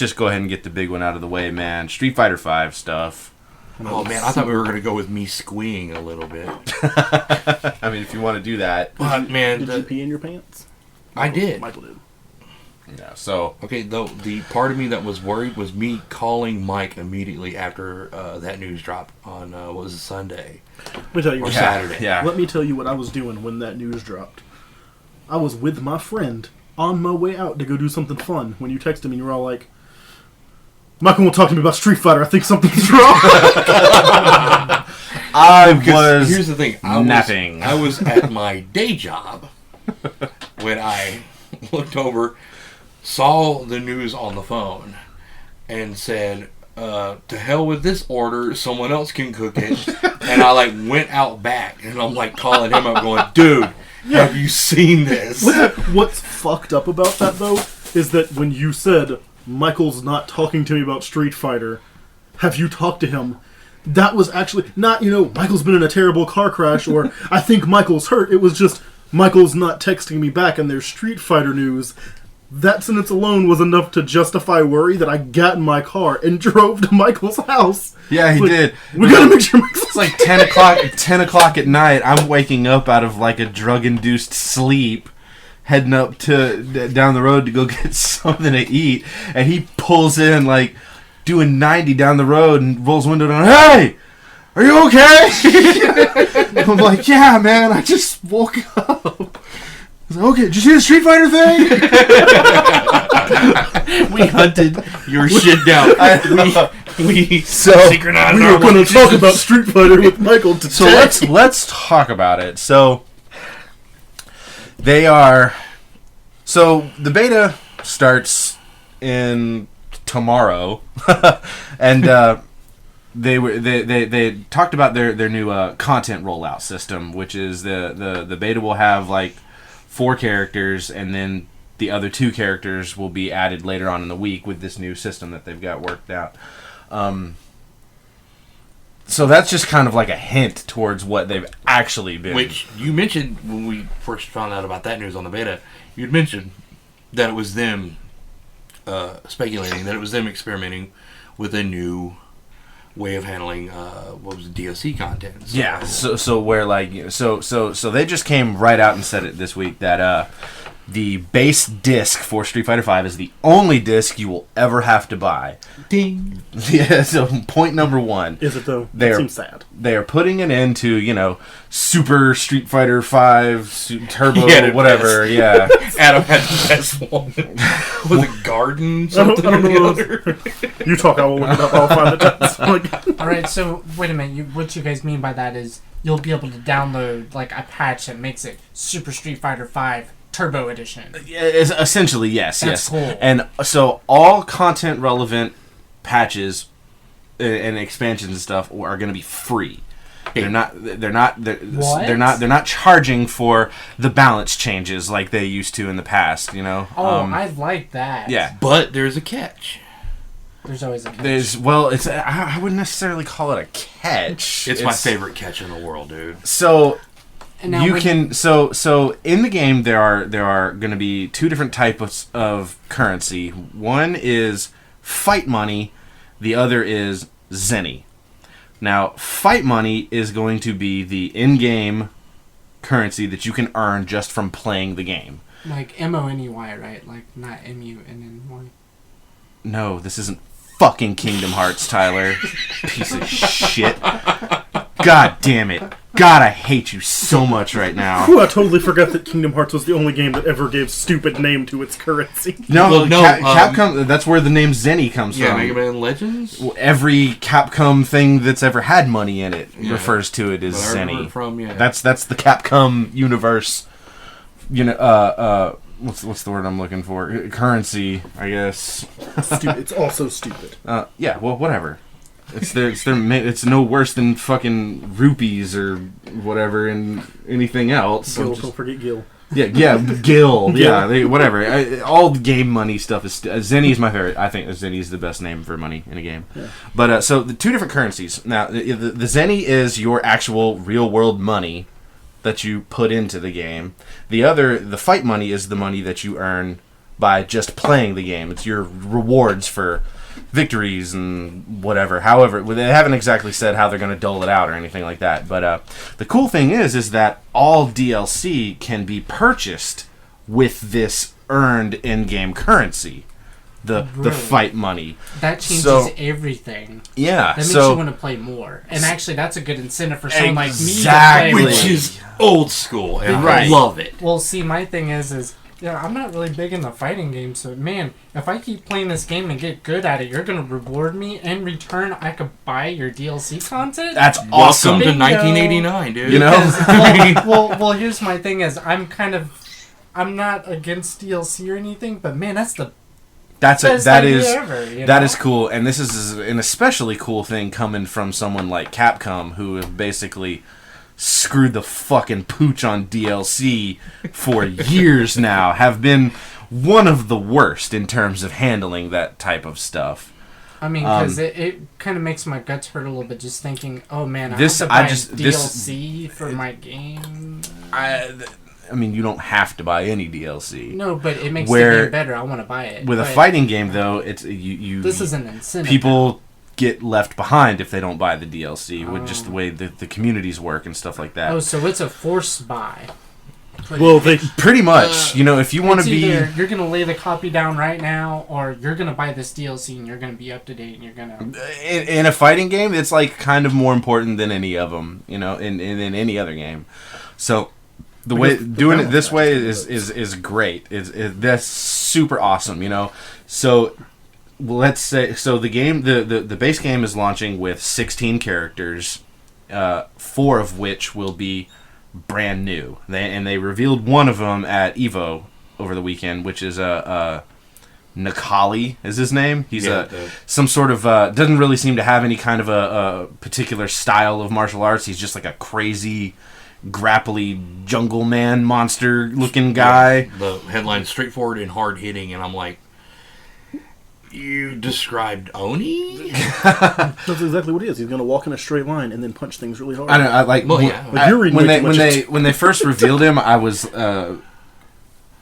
just go ahead and get the big one out of the way, man. Street Fighter V stuff. Oh, man, I thought we were going to go with me squeeing a little bit. I mean, if you want to do that. But, man... Did you pee in your pants? I did. Michael did. Yeah, so... Okay, though, the part of me that was worried was me calling Mike immediately after that news dropped on, what was it, Sunday? Let me tell you. Or Saturday. Yeah. Let me tell you what I was doing when that news dropped. I was with my friend on my way out to go do something fun when you texted me and you were all like, Michael won't talk to me about Street Fighter. I think something's wrong. Here's the thing. Napping. I was at my day job when I looked over, saw the news on the phone, and said, to hell with this order, someone else can cook it. And I went out back and I'm calling him up going, dude, have you seen this? What's fucked up about that though is that when you said Michael's not talking to me about Street Fighter, have you talked to him? That was actually not, Michael's been in a terrible car crash or I think Michael's hurt. It was just Michael's not texting me back and there's Street Fighter news. That sentence alone was enough to justify worry that I got in my car and drove to Michael's house. Yeah, he did. We gotta make sure Michael's... It's like 10 o'clock at night. I'm waking up out of a drug-induced sleep, heading up down the road to go get something to eat, and he pulls in, doing 90 down the road and rolls the window down. Hey! Are you okay? I'm like, yeah, man, I just woke up. He's like, okay, did you see the Street Fighter thing? We hunted your shit down. We synchronized. We were going to talk about Street Fighter with Michael today. So let's talk about it. So So the beta starts in tomorrow, and they talked about their new content rollout system, which is the beta will have 4 characters, and then the other 2 characters will be added later on in the week with this new system that they've got worked out. So that's just kind of a hint towards what they've actually been. Which you mentioned when we first found out about that news on the beta. You'd mentioned that it was them speculating, that it was them experimenting with a new way of handling what was DLC content. So, yeah, so where so they just came right out and said it this week that the base disc for Street Fighter V is the only disc you will ever have to buy. Ding. Yeah, so point number 1. Is it though? That seems sad. They are putting it into, Super Street Fighter V, Turbo, whatever, yeah. Adam had the best one. Was it Garden? Something I don't know. You talk, I will look it up. I'll find it. Alright, so wait a minute. What you guys mean by that is you'll be able to download a patch that makes it Super Street Fighter V Turbo Edition. It's essentially, yes. That's cool. And so all content relevant patches and expansions and stuff are going to be free. They're not charging for the balance changes like they used to in the past, Oh, I like that. Yeah. But there's a catch. There's always a catch. I wouldn't necessarily call it a catch. It's my favorite catch in the world, dude. So so in the game there are going to be 2 different types of currency. One is fight money, the other is zenny. Now, fight money is going to be the in-game currency that you can earn just from playing the game. M-O-N-E-Y, right? Not M-U-N-N-Y. No, this isn't fucking Kingdom Hearts, Tyler. Piece of shit. God damn it. God, I hate you so much right now. Whew, I totally forgot that Kingdom Hearts was the only game that ever gave stupid name to its currency. No, Capcom, that's where the name Zenny comes from. Yeah, Mega Man Legends? Every Capcom thing that's ever had money in it refers to it as Zenny. That's the Capcom universe, what's the word I'm looking for? Currency, I guess. Stupid. It's also stupid. Yeah, well, whatever. It's no worse than fucking rupees or whatever and anything else. Gil, don't forget Gil. Yeah, Gil. Yeah, whatever. All the game money stuff is... Zenny is my favorite. I think Zenny is the best name for money in a game. Yeah. But, so, the 2 different currencies. Now, the Zenny is your actual real-world money that you put into the game. The fight money is the money that you earn by just playing the game. It's your rewards for victories and whatever. However, they haven't exactly said how they're going to dole it out or anything like that. But the cool thing is that all DLC can be purchased with this earned in-game currency, the fight money. That changes everything. Yeah, that makes you want to play more. And actually, that's a good incentive for someone like me to play, which is old school, and I love it. Well, see, my thing is I'm not really big in the fighting game, so man, if I keep playing this game and get good at it, you're gonna reward me. In return, I could buy your DLC content. That's awesome. Welcome to 1989, dude. You know? well, here's my thing: is I'm not against DLC or anything, but man, that's the best idea ever, that is cool, and this is an especially cool thing coming from someone like Capcom, who have basically screwed the fucking pooch on DLC for years now, have been one of the worst in terms of handling that type of stuff. I mean, because it kind of makes my guts hurt a little bit just thinking, oh man, I have to buy DLC for my game. I mean, you don't have to buy any DLC. No, but it makes the game better. I want to buy it. With a fighting game, though, it's you. This is an incentive. People get left behind if they don't buy the DLC, with just the way the communities work and stuff like that. Oh, so it's a forced buy. Well, they pretty much. If you want to be, you're gonna lay the copy down right now, or you're gonna buy this DLC and you're gonna be up to date and you're gonna. In a fighting game, it's like kind of more important than any of them. In any other game, so. The way doing it this way is great. That's super awesome, So let's say the game the base game is launching with 16 characters, 4 of which will be brand new. They revealed one of them at Evo over the weekend, which is Nakali is his name. He's some sort of doesn't really seem to have any kind of a particular style of martial arts. He's just like a crazy grapply jungle man monster looking guy. Yeah, the headline's straightforward and hard hitting, and I'm like, you described Oni? That's exactly what he is. He's going to walk in a straight line and then punch things really hard. I don't know. I like. Well, yeah. When they first revealed him, I was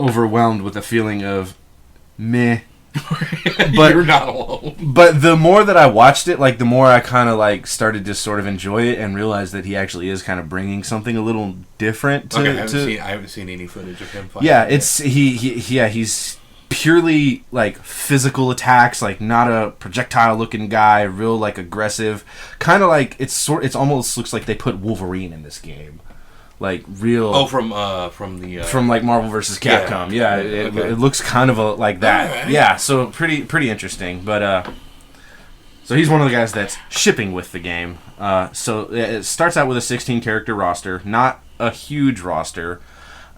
overwhelmed with a feeling of meh. But you're not alone. But the more that I watched it, the more I kind of started to sort of enjoy it and realize that he actually is kind of bringing something a little different to. Okay, I haven't seen any footage of him fighting. Yeah, he's purely physical attacks, not a projectile looking guy, real aggressive, kind of it's almost looks like they put Wolverine in this game. Real from Marvel vs. Capcom. Yeah, it looks kind of like that. Right. Yeah, so pretty interesting. But so he's one of the guys that's shipping with the game. So it starts out with a 16 character roster, not a huge roster.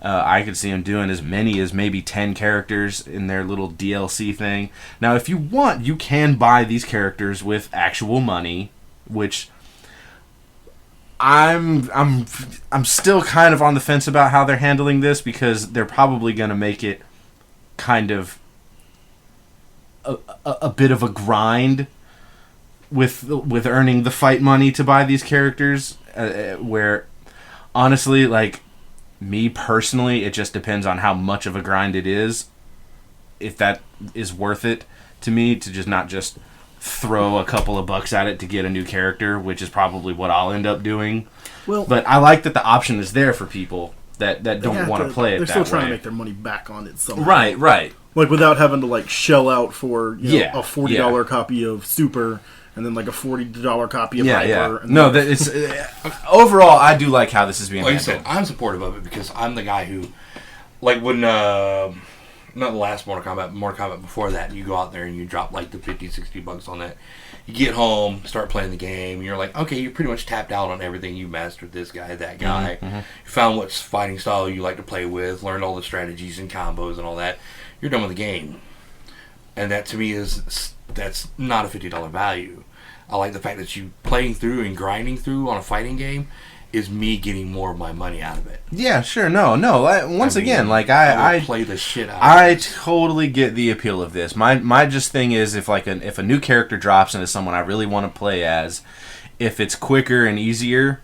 I could see him doing as many as maybe 10 characters in their little DLC thing. Now, if you want, you can buy these characters with actual money, which I'm still kind of on the fence about how they're handling this, because they're probably going to make it kind of a bit of a grind with earning the fight money to buy these characters, where honestly, me personally, it just depends on how much of a grind it is, if that is worth it to me to just not just throw a couple of bucks at it to get a new character, which is probably what I'll end up doing. Well, but I like that the option is there for people that don't want to play it that way. They're still trying to make their money back on it somehow. Right. Without having to shell out for a $40 copy of Super and then a $40 copy of Hyper. Yeah. No, it's overall I do like how this is being handled. Like you said, I'm supportive of it because I'm the guy who, when not the last Mortal Kombat before that, you go out there and you drop the $50-$60 on that. You get home, start playing the game, and you're like, okay, you're pretty much tapped out on everything. You mastered this guy, that guy. Mm-hmm. You found what fighting style you like to play with, learned all the strategies and combos and all that. You're done with the game. And that to me that's not a $50 value. I like the fact that you playing through and grinding through on a fighting game is me getting more of my money out of it. Yeah, sure. No. Once again, I play the shit out of it. I totally get the appeal of this. My just thing is if a new character drops into someone I really want to play as, if it's quicker and easier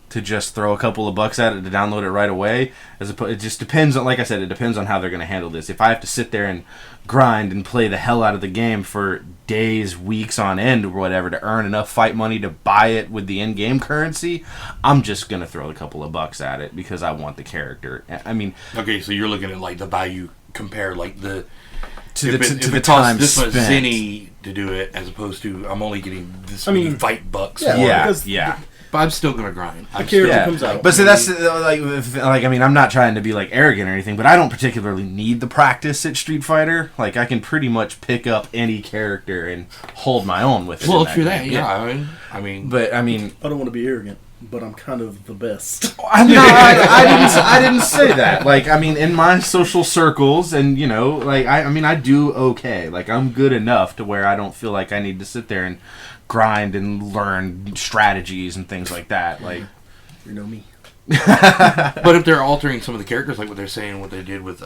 to just throw a couple of bucks at it to download it right away. It just depends on, like I said, it depends on how they're going to handle this. If I have to sit there and grind and play the hell out of the game for days, weeks on end or whatever to earn enough fight money to buy it with the in-game currency, I'm just going to throw a couple of bucks at it because I want the character. I mean... Okay, so you're looking at, like, the value compared, like, the... To the it time costs this much spent. zenny to do it as opposed to I'm only getting this many fight bucks. Yeah, for it. Yeah. But I'm still going to grind. The character Yeah, comes out. but so that's like I mean, I'm not trying to be like arrogant or anything, but I don't particularly need the practice at Street Fighter. Like I can pretty much pick up any character and hold my own with it. Well, in true that, game. yeah. I mean, But I mean, I don't want to be arrogant, but I'm kind of the best. I'm not. I didn't say that. Like I mean, in my social circles, and you know, like I mean, I do okay. Like I'm good enough to where I don't feel like I need to sit there and grind and learn strategies and things like that. Like, You know me. but if they're altering some of the characters, like what they're saying, what they did with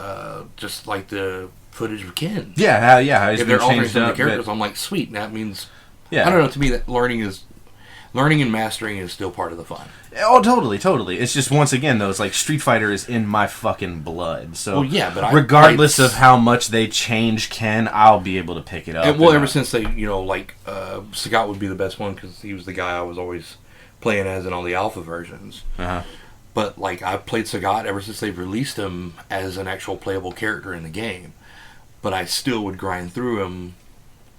just like the footage of Ken. yeah. If they're altering some of the characters, I'm like, sweet. That means, I don't know. To me, that learning and mastering is still part of the fun. Oh, totally. It's just, once again, though, it's like Street Fighter is in my fucking blood. So, Well, yeah, but regardless of how much they change Ken, I'll be able to pick it up. And, well, ever since they, like, Sagat would be the best one because he was the guy I was always playing as in all the alpha versions. Uh-huh. But, like, I've played Sagat ever since they've released him as an actual playable character in the game. But I still would grind through him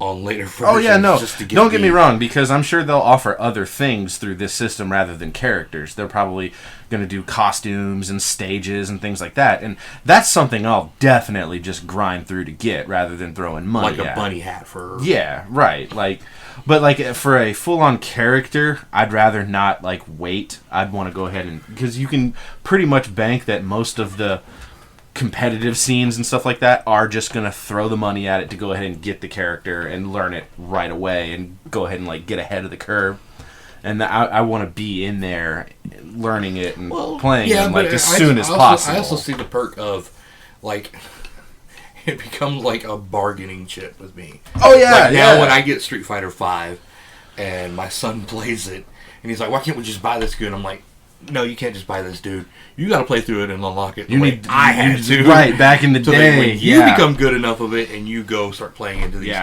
on later versions. Oh, yeah, no. Just to Don't get me wrong, because I'm sure they'll offer other things through this system rather than characters. They're probably going to do costumes and stages and things like that. And that's something I'll definitely just grind through to get rather than throwing money Like a at. bunny hat for... Yeah, right. But for a full-on character, I'd rather not wait. I'd want to go ahead and, because you can pretty much bank that most of the competitive scenes and stuff like that are just gonna throw the money at it to go ahead and get the character and learn it right away and go ahead and get ahead of the curve. And I want to be in there learning it and playing it as soon as possible. I also see the perk of it becomes like a bargaining chip with me. Oh yeah, now when I get Street Fighter 5 and my son plays it and he's like, "Why can't we just buy this good?" I'm like, "No, you can't just buy this, dude. You got to play through it and unlock it." I had to. Right, back in the day. When you become good enough of it and you go start playing into these,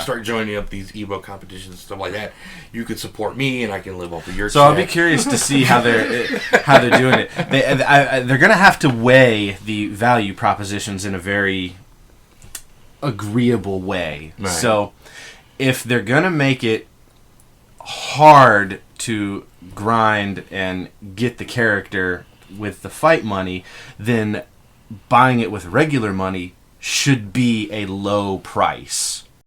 start joining up these Evo competitions and stuff like that, you could support me and I can live off of your. So I'll be curious to see how they're doing it. They're gonna have to weigh the value propositions in a very agreeable way. Right. So if they're gonna make it hard to grind and get the character with the fight money, then buying it with regular money should be a low price.